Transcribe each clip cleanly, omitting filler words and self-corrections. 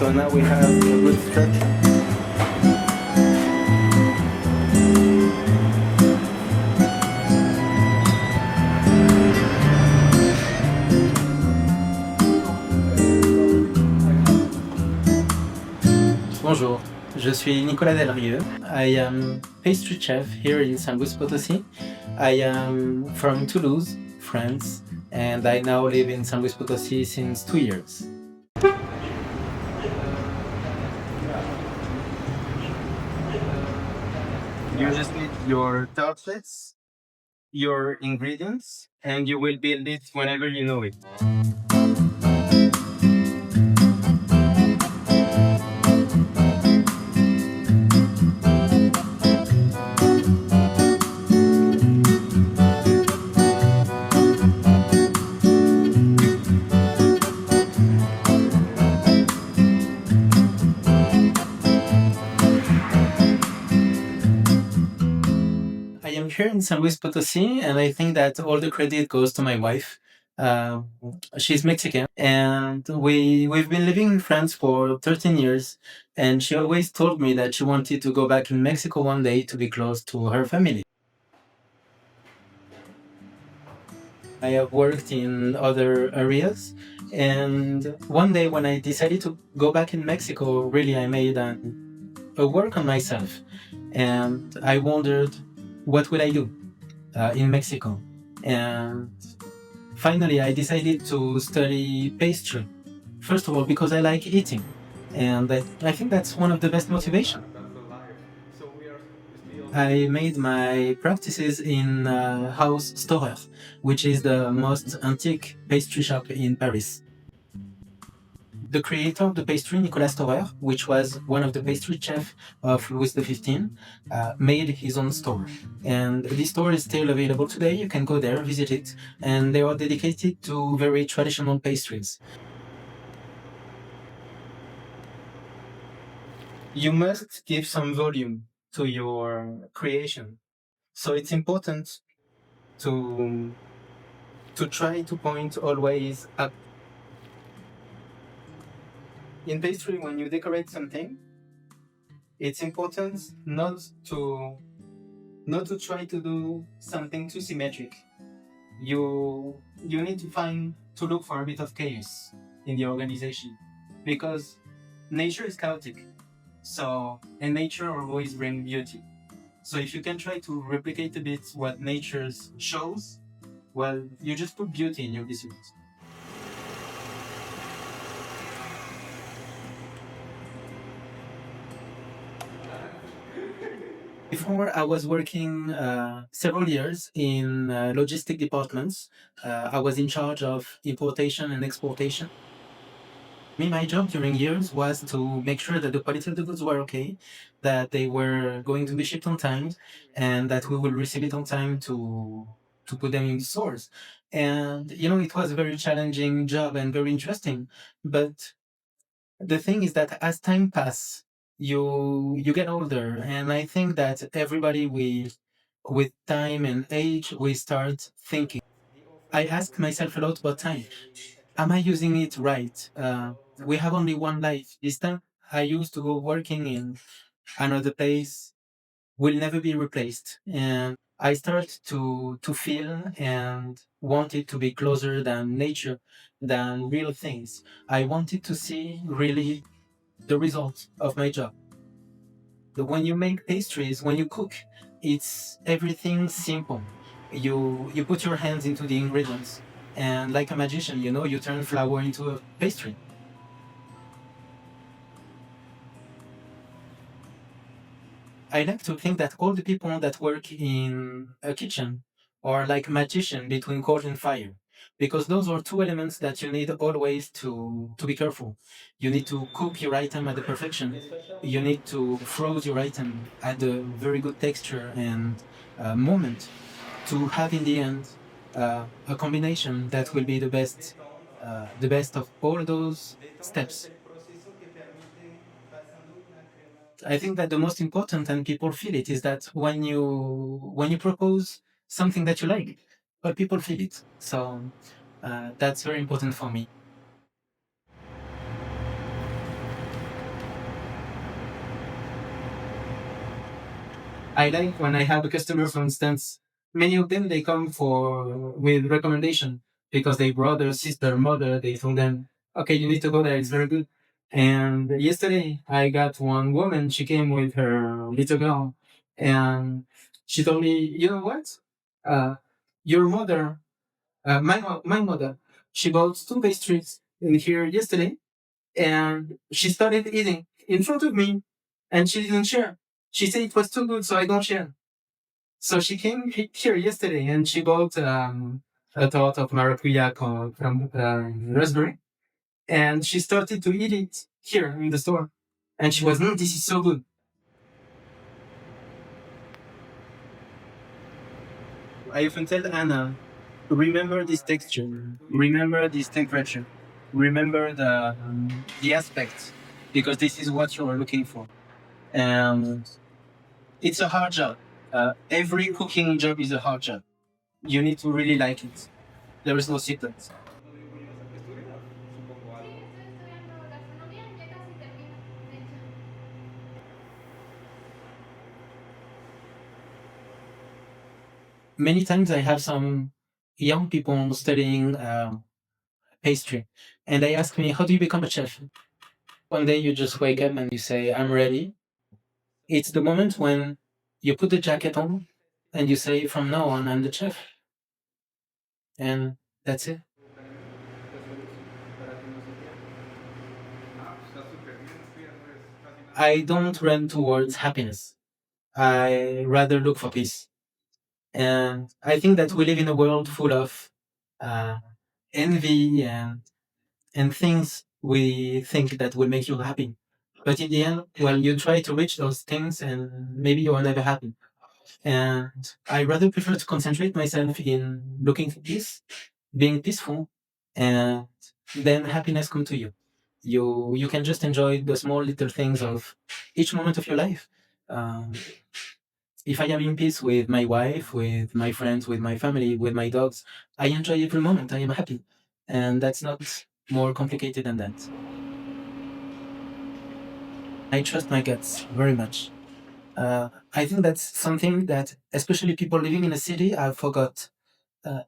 So now we have a good structure. Bonjour, je suis Nicolas Delrieu. I am pastry chef here in San Luis Potosí. I am from Toulouse, France, and I now live in San Luis Potosí since 2 years. You just need your tartlets, your ingredients, and you will build it whenever you know it. I am here in San Luis Potosí, and I think that all the credit goes to my wife. Uh, she's Mexican, and we've been living in France for 13 years. And she always told me that she wanted to go back in Mexico one day to be close to her family. I have worked in other areas, and one day when I decided to go back in Mexico, really I made a work on myself, and I wondered what would I do in Mexico. And finally, I decided to study pastry. First of all, because I like eating, and I think that's one of the best motivation. I made my practices in House Stohrer, which is the most antique pastry shop in Paris. The creator of the pastry, Nicolas Stohrer, which was one of the pastry chefs of Louis XV, made his own store. And this store is still available today. You can go there, visit it, and they are dedicated to very traditional pastries. You must give some volume to your creation. So it's important to try to point always up. In pastry, when you decorate something, it's important not to try to do something too symmetric. You need to look for a bit of chaos in the organization, because nature is chaotic. So, and nature always brings beauty. So if you can try to replicate a bit what nature shows, well, you just put beauty in your desserts. Before, I was working several years in logistic departments. I was in charge of importation and exportation. My job during years was to make sure that the quality of the goods were okay, that they were going to be shipped on time, and that we will receive it on time to put them in stores. And it was a very challenging job and very interesting. But the thing is that as time passes, you get older, and I think that everybody with time and age we start thinking. I ask myself a lot about time. Am I using it right? We have only one life. This time I used to go working in another place will never be replaced. And I start to feel and wanted to be closer than nature, than real things. I wanted to see really the result of my job. When you make pastries, when you cook, it's everything simple. You put your hands into the ingredients, and like a magician, you turn flour into a pastry. I like to think that all the people that work in a kitchen are like magician between coal and fire, because those are two elements that you need always to be careful. You need to cook your item at the perfection. You need to froze your item at a very good texture and moment to have in the end a combination that will be the best of all those steps. I think that the most important, and people feel it, is that when you propose something that you like, well, people feel it. So that's very important for me. I like when I have a customer, for instance, many of them they come for with recommendation because they brother, sister, mother, they told them, okay, you need to go there, it's very good. And yesterday I got one woman, she came with her little girl and she told me, you know what? Uh, your mother, my mother, she bought two pastries in here yesterday and she started eating in front of me and she didn't share. She said it was too good, so I don't share. So she came here yesterday and she bought a tart of maracuja from raspberry and she started to eat it here in the store. And she was, this is so good. I often tell Anna, remember this texture, remember this temperature, remember the aspects, because this is what you're looking for. And it's a hard job. Every cooking job is a hard job. You need to really like it. There is no secret. Many times I have some young people studying pastry, and they ask me, "How do you become a chef?" One day you just wake up and you say, "I'm ready." It's the moment when you put the jacket on and you say, "From now on, I'm the chef," and that's it. I don't run towards happiness. I rather look for peace. And I think that we live in a world full of uh, envy and things we think that will make you happy. But in the end, well, you try to reach those things and maybe you are never happy. And I rather prefer to concentrate myself in looking for peace, being peaceful, and then happiness come to you. You can just enjoy the small little things of each moment of your life. Um, if I am in peace with my wife, with my friends, with my family, with my dogs, I enjoy every moment. I am happy. And that's not more complicated than that. I trust my guts very much. I think that's something that, especially people living in a city, I forgot. Uh,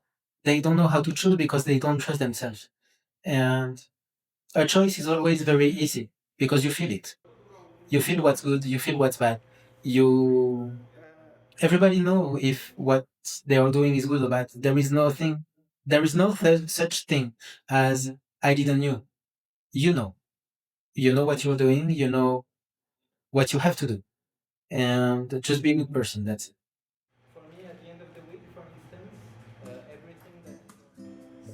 they don't know how to choose because they don't trust themselves. And a choice is always very easy because you feel it. You feel what's good, you feel what's bad. You everybody know if what they are doing is good or bad. There is no such thing as I didn't know. You know, you know what you're doing. You know what you have to do, and just be a good person. That's it. For me, at the end of the week, for instance, everything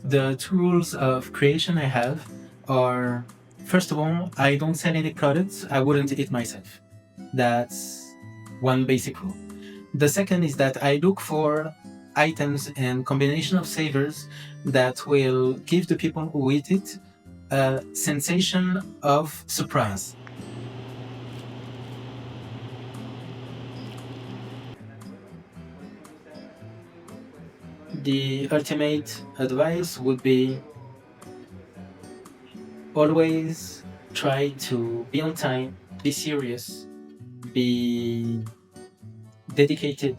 that the tools of creation I have are, first of all, I don't sell any products I wouldn't eat myself. That's one basic rule. The second is that I look for items and combination of savors that will give the people who eat it a sensation of surprise. The ultimate advice would be always try to be on time, be serious, be dedicated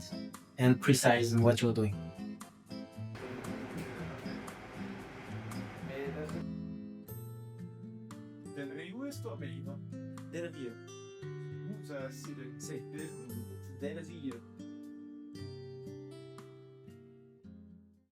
and precise in what you're doing. Delrieu ist Amerika. Delrieu. Delrieu.